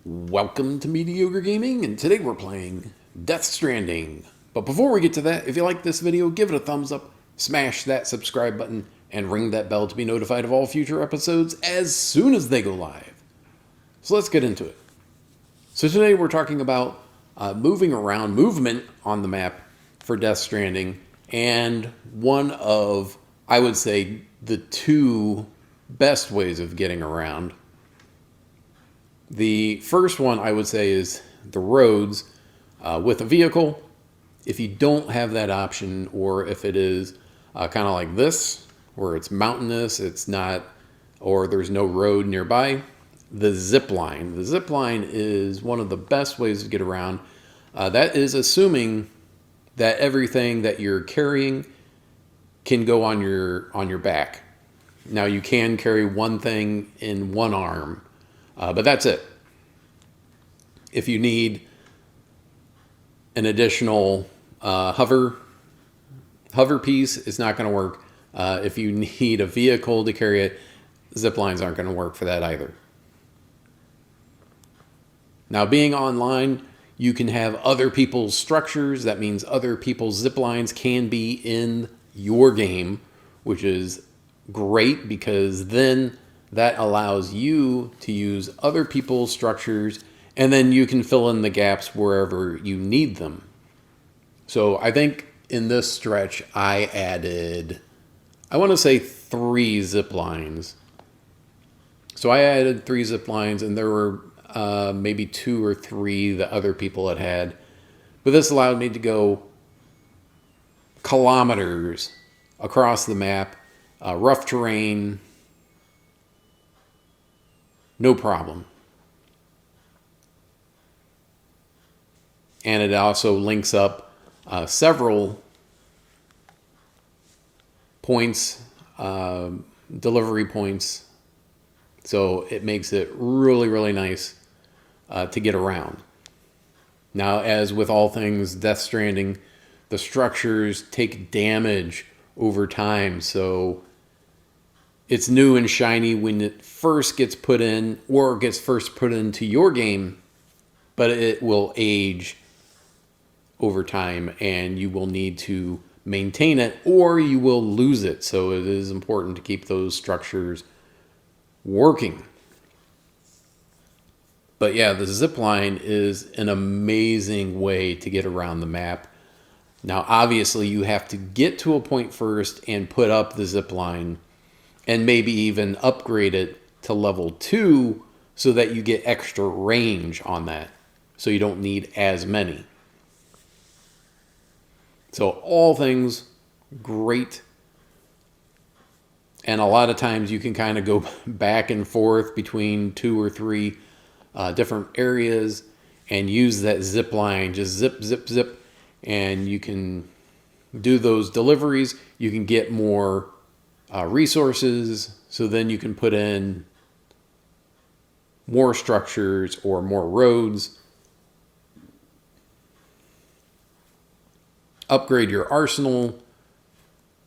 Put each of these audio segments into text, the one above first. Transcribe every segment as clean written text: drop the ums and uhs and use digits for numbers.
Welcome to Mediocre Gaming, and today we're playing Death Stranding. But before we get to that, if you like this video, give it a thumbs up, smash that subscribe button, and ring that bell to be notified of all future episodes as soon as they go live. So let's get into it. So today we're talking about movement on the map for Death Stranding, and one of, I would say, the two best ways of getting around. The first one I would say is the roads with a vehicle. If you don't have that option, or if it is kind of like this, where it's mountainous, it's not, or there's no road nearby, the zip line. The zip line is one of the best ways to get around. That is assuming that everything that you're carrying can go on your back. Now you can carry one thing in one arm. But that's it. If you need an additional hover piece, it's not going to work. If you need a vehicle to carry it, zip lines aren't going to work for that either. Now, being online, you can have other people's structures. That means other people's zip lines can be in your game, which is great because then that allows you to use other people's structures, and then you can fill in the gaps wherever you need them. So I think in this stretch, I added, I want to say 3 zip lines. So I added 3 zip lines, and there were maybe 2 or 3 that other people had. But this allowed me to go kilometers across the map, rough terrain, no problem. And it also links up several points, delivery points. So it makes it really, really nice to get around. Now, as with all things Death Stranding, the structures take damage over time. So it's new and shiny when it first gets put in, or gets first put into your game, but it will age over time and you will need to maintain it or you will lose it. So it is important to keep those structures working. But yeah, the zip line is an amazing way to get around the map. Now, obviously, you have to get to a point first and put up the zip line, and maybe even upgrade it to level 2 so that you get extra range on that. So you don't need as many. So all things great. And a lot of times you can kind of go back and forth between 2 or 3 different areas and use that zip line. Just zip, zip, zip. And you can do those deliveries. You can get more resources, so then you can put in more structures or more roads, upgrade your arsenal,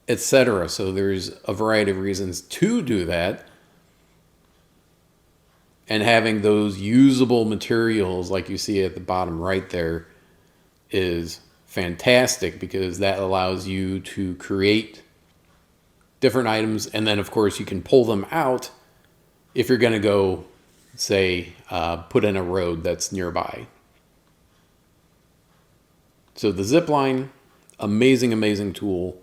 etc. So there's a variety of reasons to do that. And having those usable materials like you see at the bottom right there is fantastic, because that allows you to create different items, and then of course you can pull them out if you're going to go, say, put in a road that's nearby. So the zip line, amazing tool,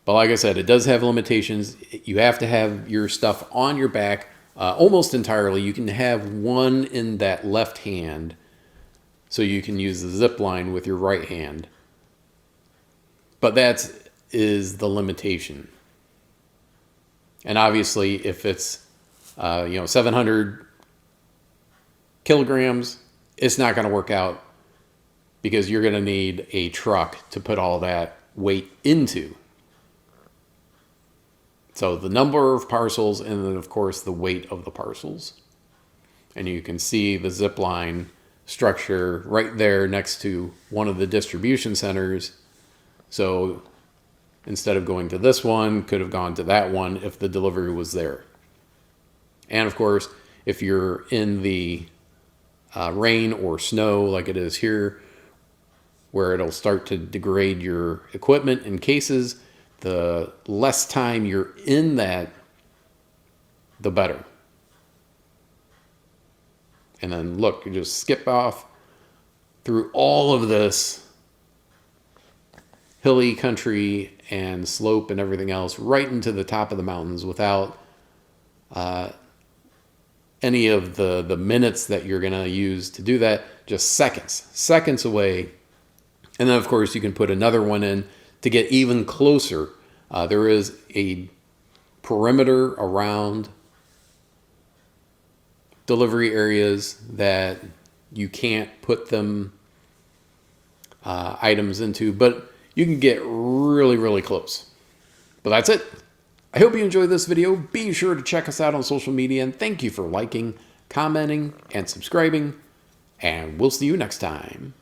but like I said, it does have limitations. You have to have your stuff on your back almost entirely. You can have one in that left hand, so you can use the zip line with your right hand, but that is the limitation. And obviously, if it's 700 kilograms, it's not going to work out, because you're going to need a truck to put all that weight into. So the number of parcels, and then of course the weight of the parcels. And you can see the zip line structure right there next to one of the distribution centers. So instead of going to this one, could have gone to that one if the delivery was there. And of course, if you're in the rain or snow like it is here, where it'll start to degrade your equipment and cases. The less time you're in that, the better. And then look, you just skip off through all of this hilly country and slope and everything else right into the top of the mountains without any of the minutes that you're going to use to do that. Just seconds away. And then, of course, you can put another one in to get even closer. There is a perimeter around delivery areas that you can't put them items into, but you can get really, really close. But that's it. I hope you enjoyed this video. Be sure to check us out on social media, and thank you for liking, commenting, and subscribing. And we'll see you next time.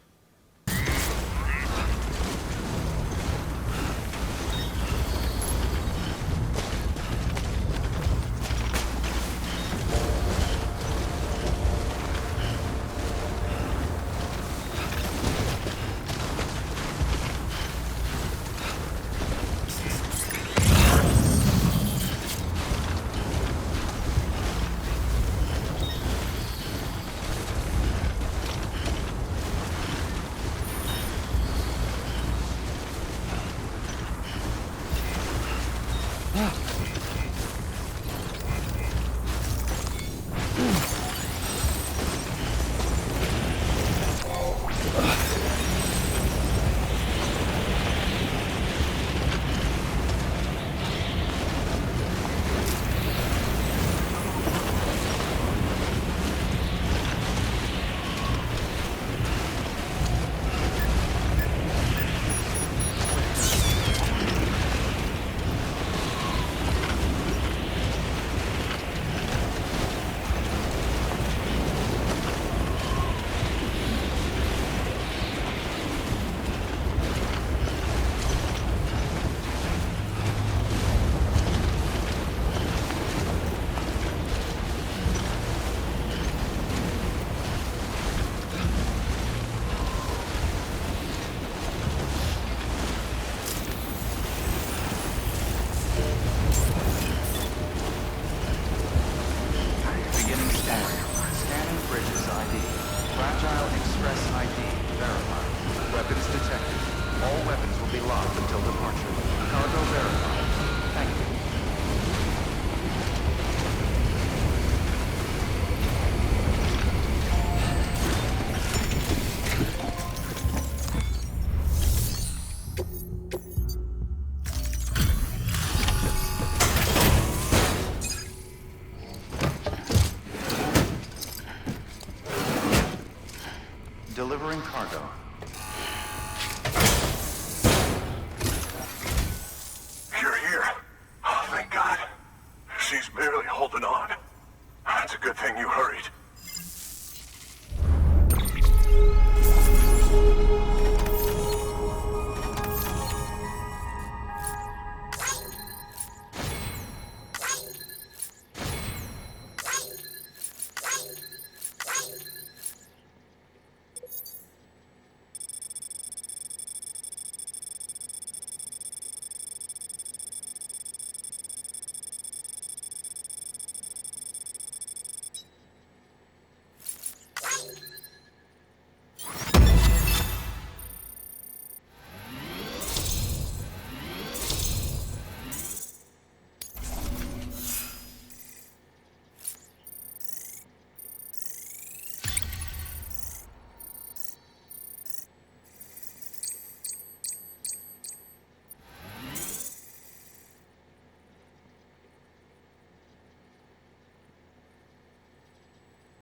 Fragile Express ID verified. Weapons detected. All weapons will be locked until departure. Cargo verified. Thank you. Delivering cargo.